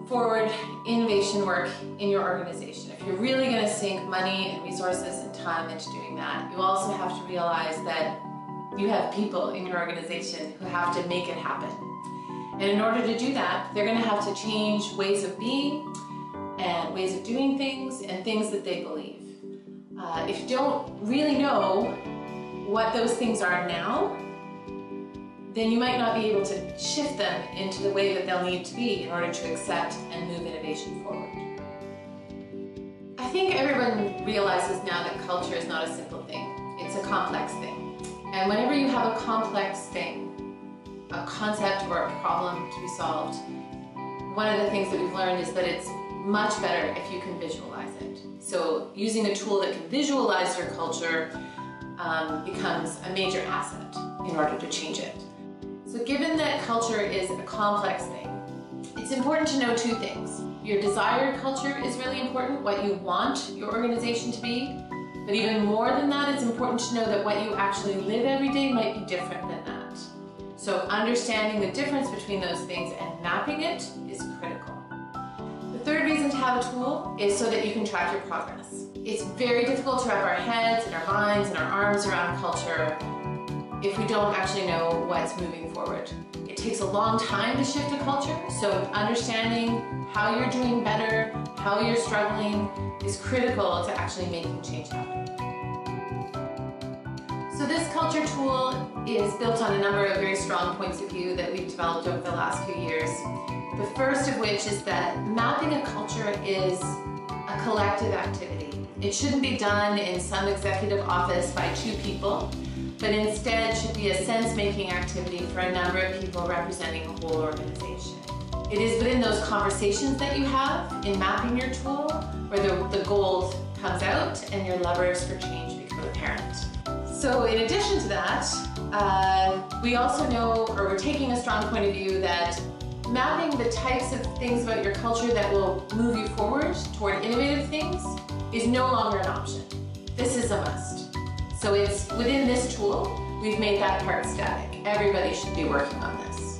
forward innovation work in your organization, if you're really going to sink money and resources and time into doing that, you also have to realize that you have people in your organization who have to make it happen. And in order to do that, they're going to have to change ways of being and ways of doing things and things that they believe. If you don't really know what those things are now, then you might not be able to shift them into the way that they'll need to be in order to accept and move innovation forward. I think everyone realizes now that culture is not a simple thing. It's a complex thing. And whenever you have a complex thing, a concept or a problem to be solved, one of the things that we've learned is that it's much better if you can visualize it. So using a tool that can visualize your culture becomes a major asset in order to change it. So given that culture is a complex thing, it's important to know two things. Your desired culture is really important, what you want your organization to be, but even more than that, it's important to know that what you actually live every day might be different than that. So understanding the difference between those things and mapping it is critical. The third reason to have a tool is so that you can track your progress. It's very difficult to wrap our heads and our minds and our arms around culture if we don't actually know what's moving forward. It takes a long time to shift a culture, so understanding how you're doing better, how you're struggling, is critical to actually making change happen. So this culture tool is built on a number of very strong points of view that we've developed over the last few years. The first of which is that mapping a culture is a collective activity. It shouldn't be done in some executive office by two people, but instead should be a sense-making activity for a number of people representing a whole organization. It is within those conversations that you have in mapping your tool where the gold comes out and your levers for change become apparent. So in addition to that, we also know, or we're taking a strong point of view that mapping the types of things about your culture that will move you forward toward innovative things is no longer an option. This is a must. So it's within this tool, we've made that part static. Everybody should be working on this.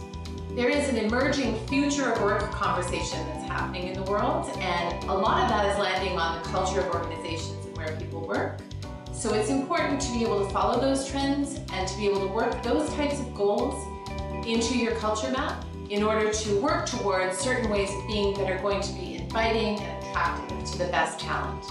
There is an emerging future of work conversation that's happening in the world, and a lot of that is landing on the culture of organizations and where people work. So it's important to be able to follow those trends and to be able to work those types of goals into your culture map in order to work towards certain ways of being that are going to be inviting and attractive to the best talent.